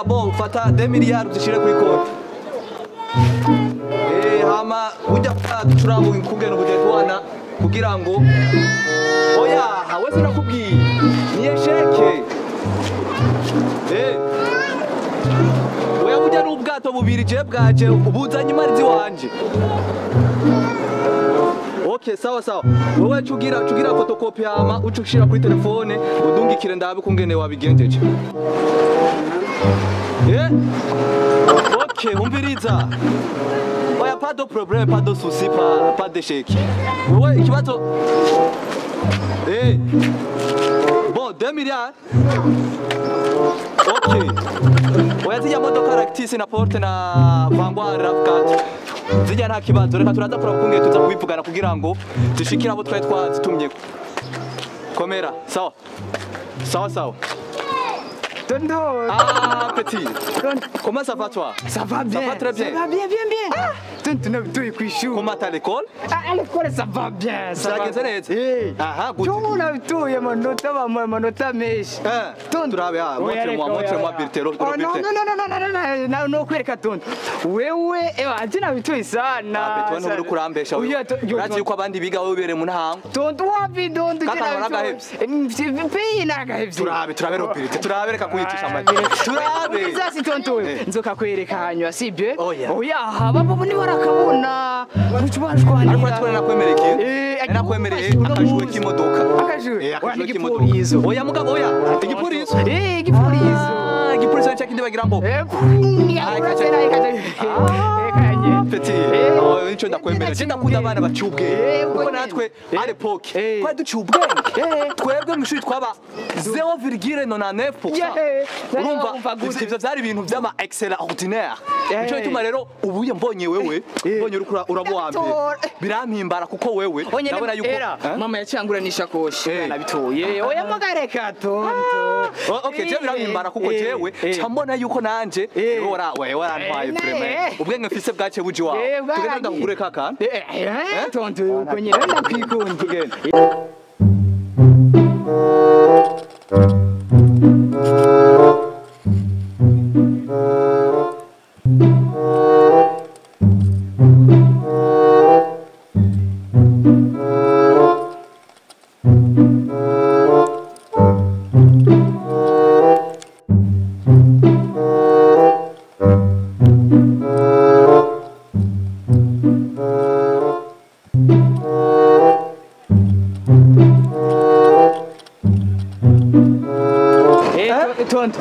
oya bo fata 2 miliyari uzishire kuri konti hama ujya turabo inkugeno bujetwana kugira ngo oya hawe sinakubwiye ni esheke oya ujya n'ubwato bubiri je bwaje ubuzanye imarizi wanje. Okay, sawa sawa. Wewe chugira photocopy hama ucushira kuri telefone udungikire ndabe kungene wabigendeje. Okay, umviriza. Oya pas de problème, pas de souci, pas d'échec. Wewe ikibazo bon 2 miliyari. Okay. Oya zijya modoka Lactis na Porte na Vanguard RAV4. Zijya nta kibazo reka turaza kungene tuza kubivugana kugira ngo zishikira abo twari twazitumye. Komera, sawa. Sawa. Tonto. Ah, petit. Comment ça va toi? Ça va bien. Ça va très bien. Ça va bien. Ah, Tonto, tu es couché. Comment t'as l'école? À l'école, ça va bien. Ça va bien. Ah, good. Tu es manota mesh. Tonto, montre-moi Birtero. Non, kwereka Tonto. Wewe, ajina bitoi sana. Betwe no kurambesha. Urazi yuko abandi biga webere mu ntango. Tonto wapi Tonto kina bitoi. Mpe nagahevye. Turabe Robert. Turabereka kuyitisha amagi. Turabe. Zasi Tonto. Nzoka kwereka hanywa sibye. Oya, babo ni barakabona. Mucubashwanira. Ariko tubona nakwemereye. Nakwemereye akajwe k'imodoka. Akajwe k'imodoka. Oya mugabo oya. Igipurizo. Igipurizo. Igipurizo cyakindi bagira ngo. Petit. Nico ndakwemerera. Je ndakunda abana bacubwe. Kuko natwe à l'époque kwa ducubwe. Twebwe mu shuri twaba 0,99%. Urumva ivyo vyari ibintu vy'ama extraordinaire. Nico bituma rero ubuye mbonye wewe, mbonye urukura urabwambye. Birampimbara kuko wewe ndabona yuko mama yacangura nishakoshi nabitoye. Oya magareka Tonto. Okay, je birampimbara kuko jewe cyambona yuko nanje wewe warantwaye vraiment. Ubwenge mfise bwace buji wawe. Tugenda ndakugure kaka. Tonto uko nyine ndakwikunda tugenda. Tonto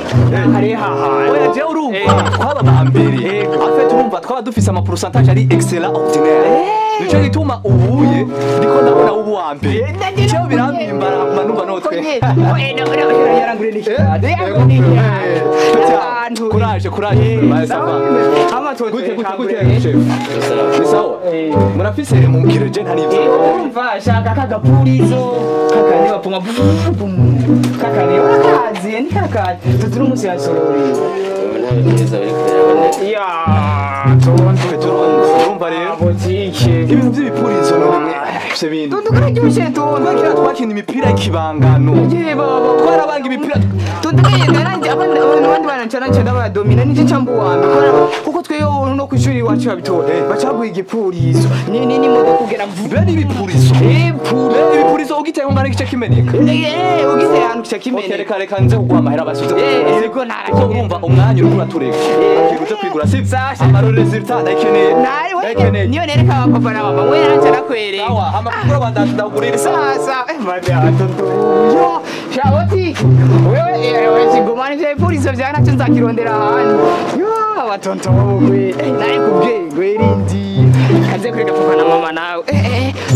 hari haha oya je urumva twaba bambere afite urumva twaba dufise ama pourcentage ari extraordinaire nico gituma ubuye ndiko ndabona ubu wa mbere cyo birampimbara manumva notwe yarangure n'ikirade courage sava ama Tonto gute chef ni sawa murafise mumkire je ntari ivyo umva shaka kagapurizo kakane bapuma kakane wakazi ni kakazi tuturu musi ya sorori ya Tonto urumva rero botike ibintu by'ibipurizo none se bintu Tonto kararyoshe Tonto kira twakina imipira y'ikibangano baba twarabanga imipira Tonto yaranje abandi banancananca ndabadomina n'iki cambu wambe kuko tweyo no kwishuri wacu babitore bacaguye igipurizo ni modo kugera mvube n'ibipurizo ibipurizo ugiteye ngana igice kimeneka ugiteye ahantu kice kimeneka reka nze kugwa amahera basuze siko kuko urumva umwanya uri kuratureka akiguze kwigura sivyo amarore resultat ndakeneye niyo nereka papa na mama we nanje nakwereka sawa amakuru bandashidagurira sasa mabya Tonto yo shaboti wewe sigomani vya polisi vyana tunza kirondera hano yo Tonto wowe nari kubwego irindi kaze kureka papa na mama nawe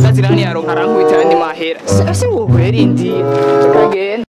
bazirani yaronka rankwita andi mahera si wowe irindi kagenda